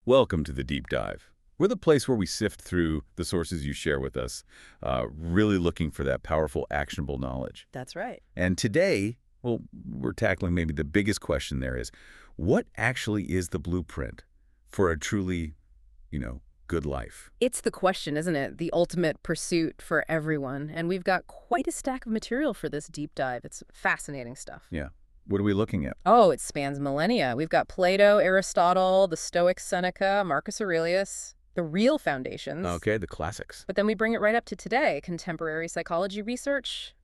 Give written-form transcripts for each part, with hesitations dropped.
Welcome to the Deep Dive. We're the place where we sift through the sources you share with us, really looking for that powerful, actionable knowledge. That's right. And today, well, we're tackling maybe the biggest question there is, what actually is the blueprint for a truly, good life? It's the question, isn't it? The ultimate pursuit for everyone. And we've got quite a stack of material for this deep dive. It's fascinating stuff. Yeah. What are we looking at? Oh, it spans millennia. We've got Plato, Aristotle, the Stoics, Seneca, Marcus Aurelius, the real foundations. Okay, the classics. But then we bring it right up to today. Contemporary psychology research,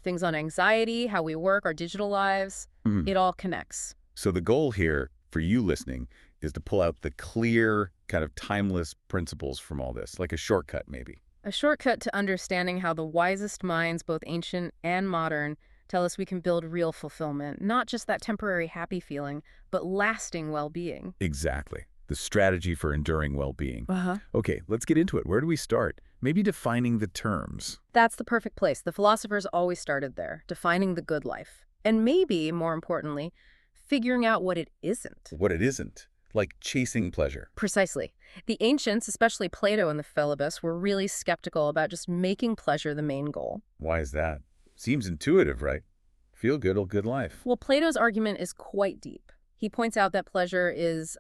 things on anxiety, how we work, our digital lives. It all connects. So the goal here for you listening is to pull out the clear, kind of timeless principles from all this, like a shortcut maybe. A shortcut to understanding how the wisest minds, both ancient and modern, tell us we can build real fulfillment, not just that temporary happy feeling, but lasting well-being. Exactly. The strategy for enduring well-being. Uh-huh. Okay, let's get into it. Where do we start? Maybe defining the terms. That's the perfect place. The philosophers always started there, defining the good life. And maybe, more importantly, figuring out what it isn't. What it isn't. Like chasing pleasure. Precisely. The ancients, especially Plato and the Philebus, were really skeptical about just making pleasure the main goal. Why is that? Seems intuitive, right? Feel good or good life. Well, Plato's argument is quite deep. He points out that pleasure is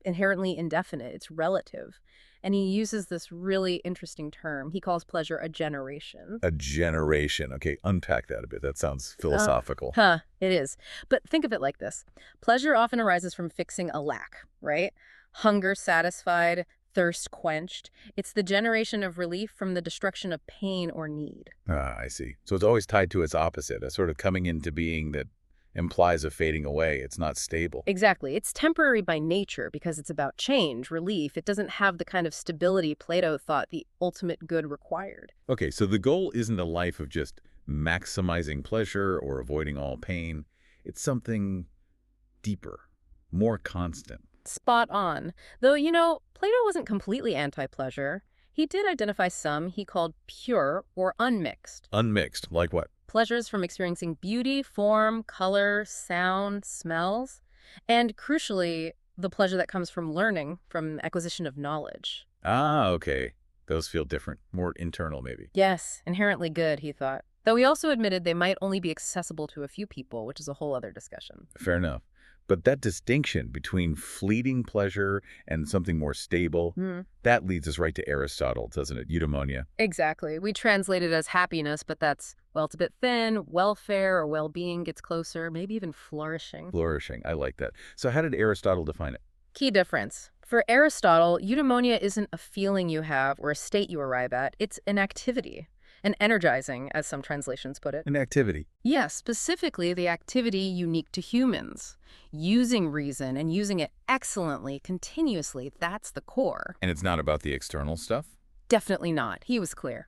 inherently indefinite. It's relative. And he uses this really interesting term. He calls pleasure a generation. A generation. Okay, unpack that a bit. That sounds philosophical. It is. But think of it like this. Pleasure often arises from fixing a lack, right? Hunger satisfied, thirst quenched. It's the generation of relief from the destruction of pain or need. I see. So it's always tied to its opposite, a sort of coming into being that implies a fading away. It's not stable. Exactly. It's temporary by nature because it's about change, relief. It doesn't have the kind of stability Plato thought the ultimate good required. Okay, so the goal isn't a life of just maximizing pleasure or avoiding all pain. It's something deeper, more constant. Spot on. Though, Plato wasn't completely anti-pleasure. He did identify some he called pure or unmixed. Unmixed, like what? Pleasures from experiencing beauty, form, color, sound, smells, and crucially, the pleasure that comes from learning, from acquisition of knowledge. Okay. Those feel different, more internal maybe. Yes, inherently good, he thought. Though he also admitted they might only be accessible to a few people, which is a whole other discussion. Fair enough. But that distinction between fleeting pleasure and something more stable, that leads us right to Aristotle, doesn't it? Eudaimonia. Exactly. We translate it as happiness, but that's, well, it's a bit thin. Welfare or well-being gets closer, maybe even flourishing. Flourishing. I like that. So how did Aristotle define it? Key difference. For Aristotle, eudaimonia isn't a feeling you have or a state you arrive at. It's an activity. An energizing, as some translations put it. An activity. Yes, specifically the activity unique to humans. Using reason and using it excellently, continuously, that's the core. And it's not about the external stuff? Definitely not. He was clear.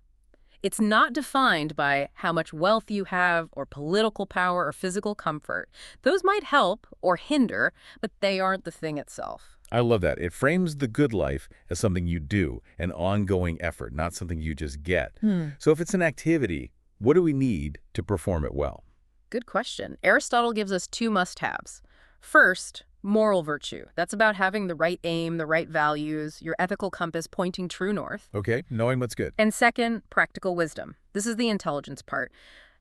It's not defined by how much wealth you have or political power or physical comfort. Those might help or hinder, but they aren't the thing itself. I love that. It frames the good life as something you do, an ongoing effort, not something you just get. So if it's an activity, what do we need to perform it well? Good question. Aristotle gives us two must-haves. First, moral virtue. That's about having the right aim, the right values, your ethical compass pointing true north. Okay, knowing what's good. And second, practical wisdom. This is the intelligence part.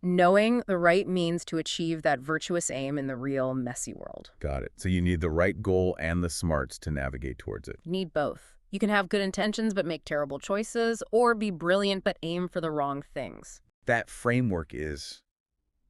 Knowing the right means to achieve that virtuous aim in the real, messy world. Got it. So you need the right goal and the smarts to navigate towards it. You need both. You can have good intentions but make terrible choices, or be brilliant but aim for the wrong things. That framework is,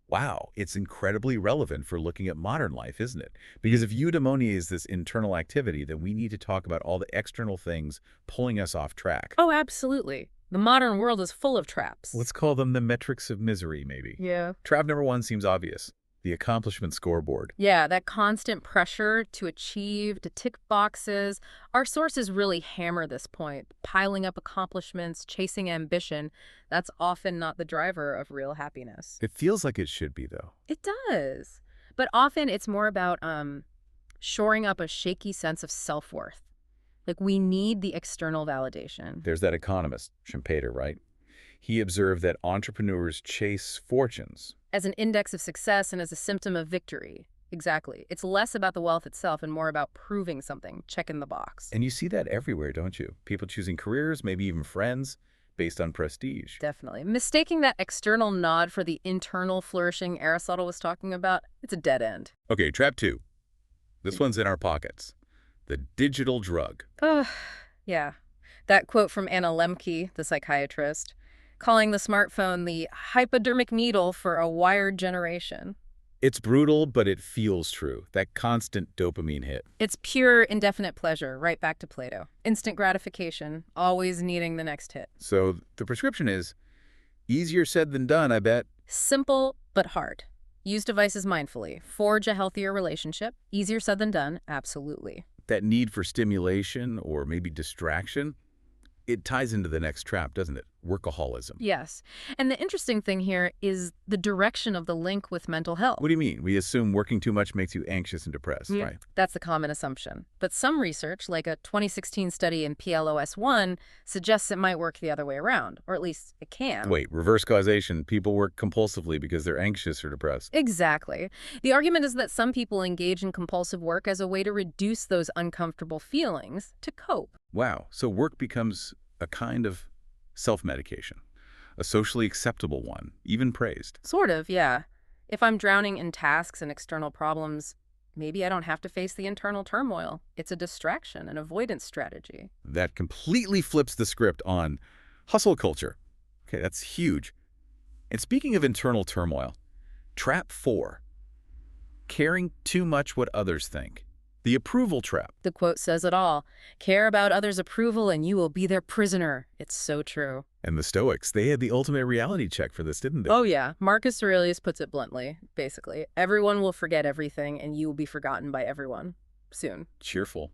wow, it's incredibly relevant for looking at modern life, isn't it? Because if eudaimonia is this internal activity, then we need to talk about all the external things pulling us off track. Oh, absolutely. The modern world is full of traps. Let's call them the metrics of misery, maybe. Yeah. Trap number one seems obvious. The accomplishment scoreboard. Yeah, that constant pressure to achieve, to tick boxes. Our sources really hammer this point. Piling up accomplishments, chasing ambition. That's often not the driver of real happiness. It feels like it should be, though. It does. But often it's more about shoring up a shaky sense of self-worth. Like, we need the external validation. There's that economist, Schumpeter, right? He observed that entrepreneurs chase fortunes. As an index of success and as a symptom of victory. Exactly. It's less about the wealth itself and more about proving something, checking the box. And you see that everywhere, don't you? People choosing careers, maybe even friends, based on prestige. Definitely. Mistaking that external nod for the internal flourishing Aristotle was talking about, it's a dead end. Okay, trap 2. This one's in our pockets. The digital drug. Ugh, yeah. That quote from Anna Lemke, the psychiatrist, calling the smartphone the hypodermic needle for a wired generation. It's brutal, but it feels true. That constant dopamine hit. It's pure, indefinite pleasure, right back to Plato. Instant gratification, always needing the next hit. So the prescription is easier said than done, I bet. Simple, but hard. Use devices mindfully. Forge a healthier relationship. Easier said than done, absolutely. That need for stimulation or maybe distraction, it ties into the next trap, doesn't it? Workaholism. Yes. And the interesting thing here is the direction of the link with mental health. What do you mean? We assume working too much makes you anxious and depressed, right? That's the common assumption. But some research, like a 2016 study in PLOS1, suggests it might work the other way around, or at least it can. Wait, reverse causation. People work compulsively because they're anxious or depressed. Exactly. The argument is that some people engage in compulsive work as a way to reduce those uncomfortable feelings to cope. Wow. So work becomes a kind of self-medication, a socially acceptable one, even praised. Sort of, yeah. If I'm drowning in tasks and external problems, maybe I don't have to face the internal turmoil. It's a distraction, an avoidance strategy. That completely flips the script on hustle culture. Okay, that's huge. And speaking of internal turmoil, trap 4, caring too much what others think. The approval trap. The quote says it all. Care about others' approval and you will be their prisoner. It's so true. And the Stoics, they had the ultimate reality check for this, didn't they? Oh yeah, Marcus Aurelius puts it bluntly, basically. Everyone will forget everything and you will be forgotten by everyone. Soon. Cheerful,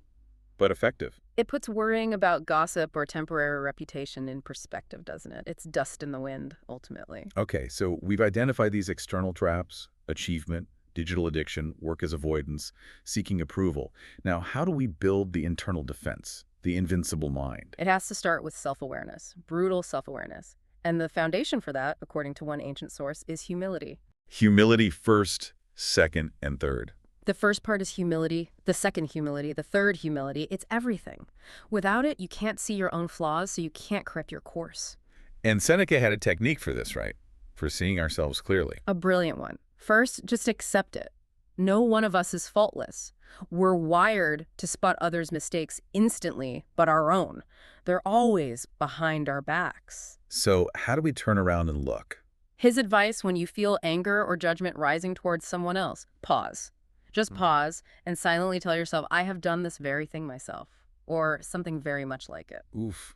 but effective. It puts worrying about gossip or temporary reputation in perspective, doesn't it? It's dust in the wind, ultimately. Okay, so we've identified these external traps: achievement, digital addiction, work as avoidance, seeking approval. Now, how do we build the internal defense, the invincible mind? It has to start with self-awareness, brutal self-awareness. And the foundation for that, according to one ancient source, is humility. Humility first, second, and third. The first part is humility, the second humility, the third humility. It's everything. Without it, you can't see your own flaws, so you can't correct your course. And Seneca had a technique for this, right? For seeing ourselves clearly. A brilliant one. First, just accept it. No one of us is faultless. We're wired to spot others' mistakes instantly, but our own. They're always behind our backs. So how do we turn around and look? His advice when you feel anger or judgment rising towards someone else, pause. Just pause and silently tell yourself, I have done this very thing myself, or something very much like it. Oof,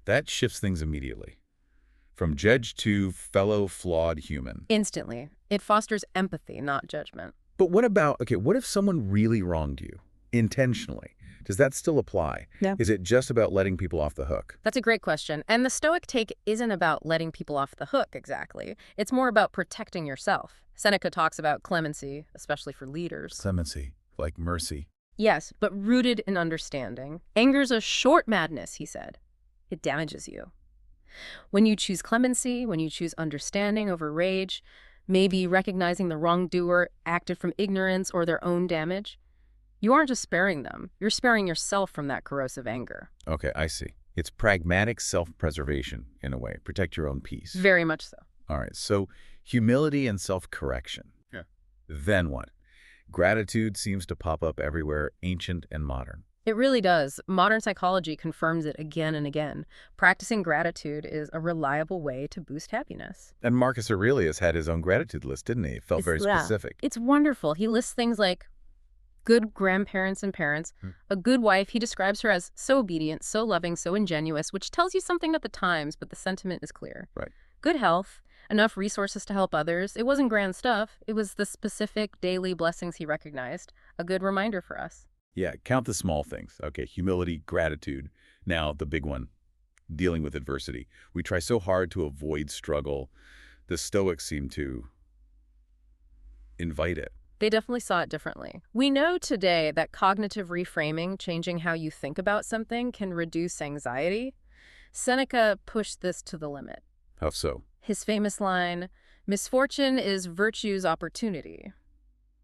that shifts things immediately. From judge to fellow flawed human. Instantly. It fosters empathy, not judgment. But what about, okay, what if someone really wronged you, intentionally? Does that still apply? Yeah. Is it just about letting people off the hook? That's a great question. And the Stoic take isn't about letting people off the hook, exactly. It's more about protecting yourself. Seneca talks about clemency, especially for leaders. Clemency, like mercy. Yes, but rooted in understanding. Anger's a short madness, he said. It damages you. When you choose clemency, when you choose understanding over rage, maybe recognizing the wrongdoer acted from ignorance or their own damage, you aren't just sparing them, you're sparing yourself from that corrosive anger. Okay, I see. It's pragmatic self-preservation, in a way. Protect your own peace. Very much so. All right, so humility and self-correction. Yeah. Then what? Gratitude seems to pop up everywhere, ancient and modern. It really does. Modern psychology confirms it again and again. Practicing gratitude is a reliable way to boost happiness. And Marcus Aurelius had his own gratitude list, didn't he? It felt very specific. It's wonderful. He lists things like good grandparents and parents, a good wife. He describes her as so obedient, so loving, so ingenuous, which tells you something at the times, but the sentiment is clear. Right. Good health, enough resources to help others. It wasn't grand stuff. It was the specific daily blessings he recognized. A good reminder for us. Yeah, count the small things. Okay, humility, gratitude. Now, the big one, dealing with adversity. We try so hard to avoid struggle. The Stoics seem to invite it. They definitely saw it differently. We know today that cognitive reframing, changing how you think about something, can reduce anxiety. Seneca pushed this to the limit. How so? His famous line, "Misfortune is virtue's opportunity."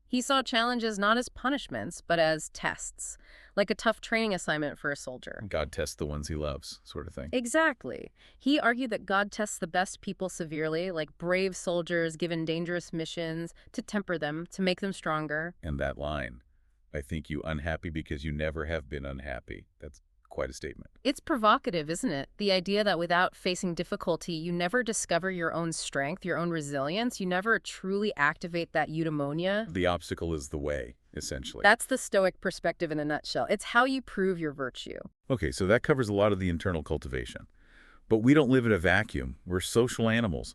He saw challenges not as punishments, but as tests, like a tough training assignment for a soldier. God tests the ones he loves, sort of thing. Exactly. He argued that God tests the best people severely, like brave soldiers given dangerous missions, to temper them, to make them stronger. And that line, I think you unhappy because you never have been unhappy. That's quite a statement. It's provocative, isn't it? The idea that without facing difficulty, you never discover your own strength, your own resilience, you never truly activate that eudaimonia. The obstacle is the way, essentially. That's the Stoic perspective in a nutshell. It's how you prove your virtue. Okay, so that covers a lot of the internal cultivation. But we don't live in a vacuum. We're social animals.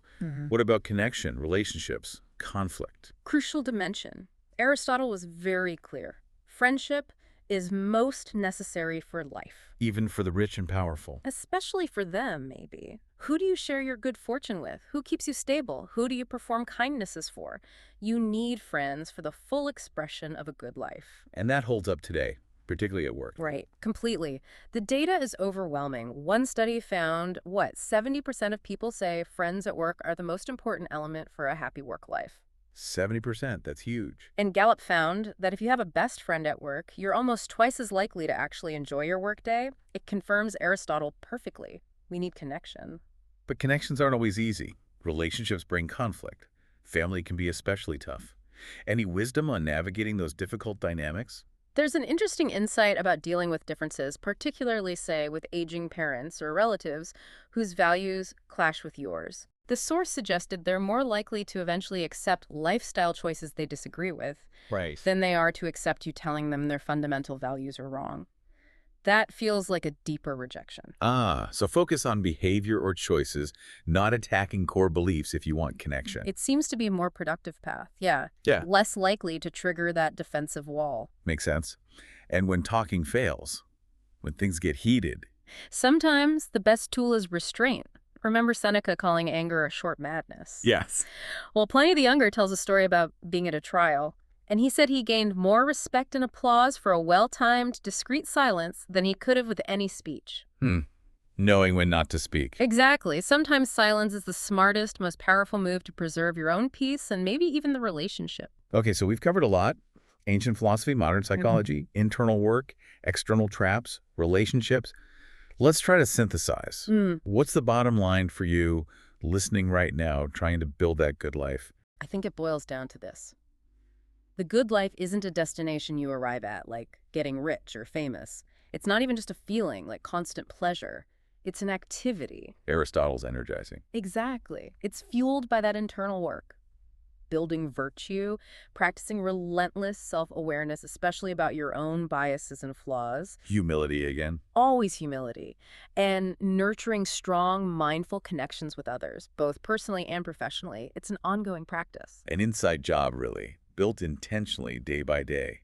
What about connection, relationships, conflict? Crucial dimension. Aristotle was very clear. Friendship is most necessary for life. Even for the rich and powerful. Especially for them, maybe. Who do you share your good fortune with? Who keeps you stable? Who do you perform kindnesses for? You need friends for the full expression of a good life. And that holds up today, particularly at work. Right, completely. The data is overwhelming. One study found, 70% of people say friends at work are the most important element for a happy work life. 70%, that's huge. And Gallup found that if you have a best friend at work, you're almost twice as likely to actually enjoy your workday. It confirms Aristotle perfectly. We need connection. But connections aren't always easy. Relationships bring conflict. Family can be especially tough. Any wisdom on navigating those difficult dynamics? There's an interesting insight about dealing with differences, particularly, say, with aging parents or relatives whose values clash with yours. The source suggested they're more likely to eventually accept lifestyle choices they disagree with than they are to accept you telling them their fundamental values are wrong. That feels like a deeper rejection. So focus on behavior or choices, not attacking core beliefs if you want connection. It seems to be a more productive path, yeah. Less likely to trigger that defensive wall. Makes sense. And when talking fails, when things get heated. Sometimes the best tool is restraint. Remember Seneca calling anger a short madness? Yes. Well, Pliny the Younger tells a story about being at a trial, and he said he gained more respect and applause for a well-timed, discreet silence than he could have with any speech. Knowing when not to speak. Exactly. Sometimes silence is the smartest, most powerful move to preserve your own peace and maybe even the relationship. Okay, so we've covered a lot. Ancient philosophy, modern psychology, internal work, external traps, relationships. Let's try to synthesize. What's the bottom line for you listening right now, trying to build that good life? I think it boils down to this. The good life isn't a destination you arrive at, like getting rich or famous. It's not even just a feeling, like constant pleasure. It's an activity. Aristotle's energizing. Exactly. It's fueled by that internal work. Building virtue, practicing relentless self-awareness, especially about your own biases and flaws. Humility again. Always humility. And nurturing strong, mindful connections with others, both personally and professionally. It's an ongoing practice. An inside job, really, built intentionally day by day.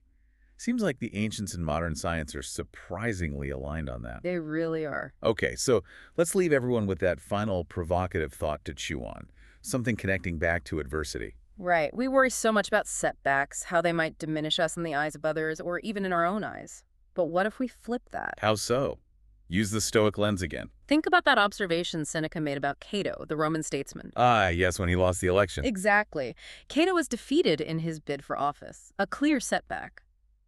Seems like the ancients and modern science are surprisingly aligned on that. They really are. Okay, so let's leave everyone with that final provocative thought to chew on. Something connecting back to adversity. Right. We worry so much about setbacks, how they might diminish us in the eyes of others, or even in our own eyes. But what if we flip that? How so? Use the Stoic lens again. Think about that observation Seneca made about Cato, the Roman statesman. Yes, when he lost the election. Exactly. Cato was defeated in his bid for office, a clear setback.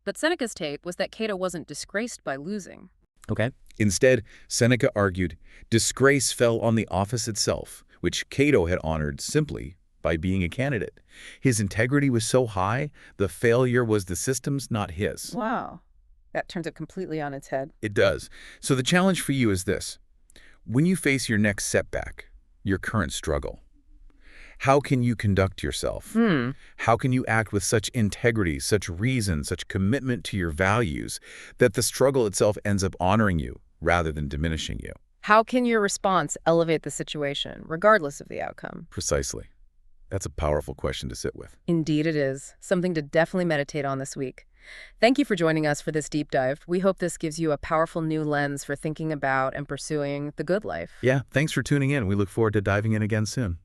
But Seneca's take was that Cato wasn't disgraced by losing. Okay. Instead, Seneca argued, disgrace fell on the office itself, which Cato had honored simply by being a candidate. His integrity was so high, the failure was the system's, not his. Wow. That turns it completely on its head. It does. So the challenge for you is this. When you face your next setback, your current struggle, how can you conduct yourself? How can you act with such integrity, such reason, such commitment to your values that the struggle itself ends up honoring you rather than diminishing you? How can your response elevate the situation, regardless of the outcome? Precisely. That's a powerful question to sit with. Indeed it is. Something to definitely meditate on this week. Thank you for joining us for this deep dive. We hope this gives you a powerful new lens for thinking about and pursuing the good life. Yeah, thanks for tuning in. We look forward to diving in again soon.